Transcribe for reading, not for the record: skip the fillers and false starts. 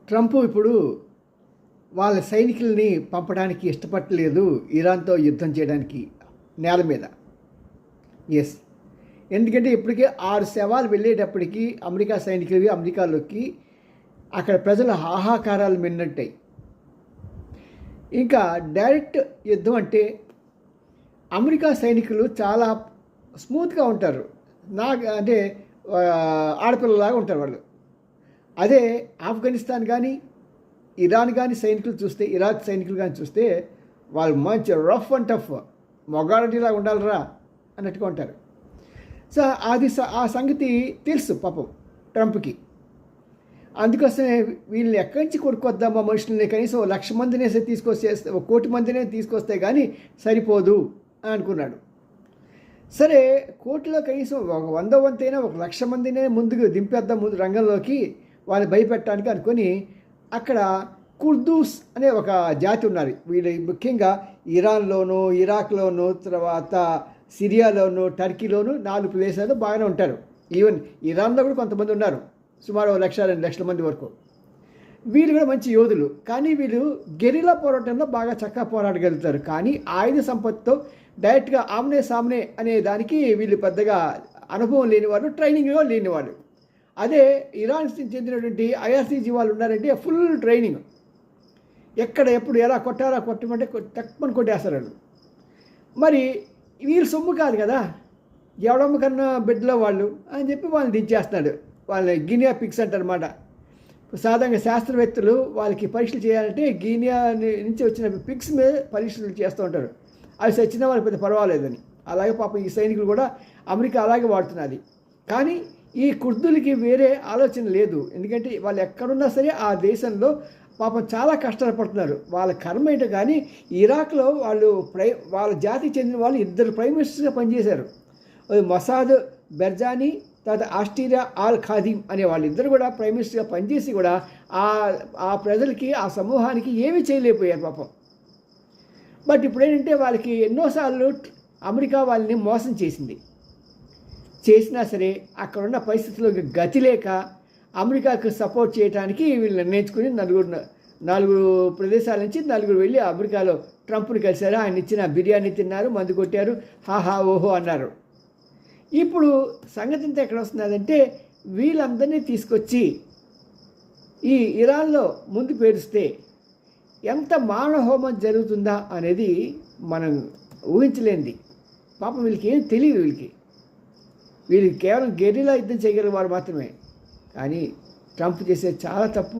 Trump ఇప్పుడు వాళ్ళ సైనికుల్ని పంపడానికి ఇష్టపడలేదు ఇరాన్తో యుద్ధం చేయడానికి నేల మీద. ఎస్, ఎందుకంటే ఇప్పటికే 6 శవాలు వెళ్ళేటప్పటికి అమెరికా సైనికులవి అమెరికాలోకి అక్కడ ప్రజల హాహాకారాలు మిన్నట్టాయి. ఇంకా డైరెక్ట్ యుద్ధం అంటే అమెరికా సైనికులు చాలా స్మూత్గా ఉంటారు, అంటే ఆడపిల్లలాగా ఉంటారు వాళ్ళు. అదే ఆఫ్ఘనిస్తాన్ కానీ ఇరాన్ కానీ సైనికులు చూస్తే, ఇరాక్ సైనికులు కానీ చూస్తే వాళ్ళు మంచి రఫ్ అండ్ టఫ్ మొగాడిలా ఉండాలిరా అన్నట్టుగా ఉంటారు. సో ఆ సంగతి తెలుసు పాపం ట్రంప్కి. అందుకోసమే వీళ్ళని ఎక్కడి నుంచి కొనుక్కొద్దామా మనుషులని, కనీసం 1,00,000 మందినే తీసుకొస్తే, 1,00,00,000 మందినే తీసుకొస్తే కానీ సరిపోదు అని అనుకున్నాడు. సరే, కోటిలో కనీసం 100 వంతైనా 1,00,000 మందినే ముందుకు దింపేద్దాం ముందు రంగంలోకి, వాళ్ళని భయపెట్టడానికి అనుకొని అక్కడ కుర్దూస్ అనే ఒక జాతి ఉన్నారు. వీళ్ళు ముఖ్యంగా ఇరాన్లోను, ఇరాక్లోను, తర్వాత సిరియాలోను, టర్కీలోను 4 ప్రదేశాల్లో బాగానే ఉంటారు. ఈవెన్ ఇరాన్లో కూడా కొంతమంది ఉన్నారు, సుమారు 1,00,000-2 లక్షల మంది వరకు. వీళ్ళు కూడా మంచి యోధులు, కానీ వీళ్ళు గెరిలా పోరాటంలో బాగా చక్కగా పోరాడగలుగుతారు. కానీ ఆయుధ సంపత్తితో డైరెక్ట్గా ఆమ్నే సామ్నే అనే దానికి వీళ్ళు పెద్దగా అనుభవం లేనివారు, ట్రైనింగ్లో లేనివాళ్ళు. అదే ఇరాన్కి చెందినటువంటి ఐఆర్సీజీ వాళ్ళు ఉన్నారంటే ఫుల్ ట్రైనింగ్, ఎక్కడ ఎప్పుడు ఎలా కొట్టారా కొట్టమంటే తక్కువని కొట్టేస్తారు వాళ్ళు. మరి వీళ్ళు సొమ్ము కాదు కదా, ఎవడమ్మ కన్నా బిడ్డలో వాళ్ళు అని చెప్పి వాళ్ళని దించేస్తున్నాడు. వాళ్ళని గినియా పిక్స్ అంటారన్నమాట. సాధారణంగా శాస్త్రవేత్తలు వాళ్ళకి పరీక్షలు చేయాలంటే గినియా నుంచి వచ్చిన పిక్స్ మీద పరీక్షలు చేస్తూ ఉంటారు. అవి చచ్చిన వాళ్ళకి పెద్ద పర్వాలేదని. అలాగే పాపం ఈ సైనికులు కూడా అమెరికా అలాగే వాడుతున్నది. కానీ ఈ కుర్దులకి వేరే ఆలోచన లేదు, ఎందుకంటే వాళ్ళు ఎక్కడున్నా సరే ఆ దేశంలో పాపం చాలా కష్టాలు పడుతున్నారు. వాళ్ళ కర్మ ఏంటో కానీ ఇరాక్లో వాళ్ళ జాతికి చెందిన వాళ్ళు 2 ప్రైమ్ మినిస్టర్స్గా పనిచేశారు. మసాద్ బెర్జానీ, తర్వాత ఆస్ట్రియా ఆల్ ఖాదీమ్ అనే వాళ్ళిద్దరు కూడా ప్రైమ్ మినిస్టర్గా పనిచేసి కూడా ఆ ప్రజలకి, ఆ సమూహానికి ఏమీ చేయలేకపోయారు పాపం. బట్ ఇప్పుడు ఏంటంటే వాళ్ళకి ఎన్నోసార్లు అమెరికా వాళ్ళని మోసం చేసినా సరే అక్కడున్న పరిస్థితుల్లో గతి లేక అమెరికాకు సపోర్ట్ చేయడానికి వీళ్ళు నిర్ణయించుకుని 4 ప్రదేశాల నుంచి 4 వెళ్ళి అమెరికాలో ట్రంప్ని కలిశారు. ఆయన ఇచ్చిన బిర్యానీ తిన్నారు, మందు కొట్టారు, హాహా ఓహో అన్నారు. ఇప్పుడు సంగతి అంతా ఎక్కడ వస్తున్నదంటే వీళ్ళందరినీ తీసుకొచ్చి ఈ ఇరాన్లో ముందు పేరుస్తే ఎంత మానవహోమం జరుగుతుందా అనేది మనం ఊహించలేనిది. పాపం వీళ్ళకి ఏం తెలియదు. వీళ్ళకి కేవలం గెరిలా యుద్ధం చేయగలిగే వారు మాత్రమే. కానీ ట్రంప్ చేసే చాలా తప్పు.